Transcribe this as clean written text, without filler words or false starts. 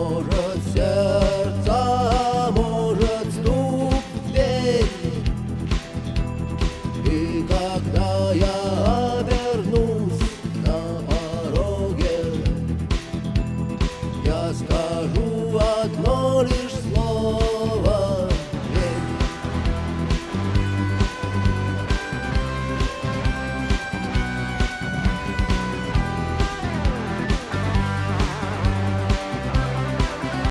Может, сердце, может, стук в дверь. И когда я обернусь на пороге, я скажу: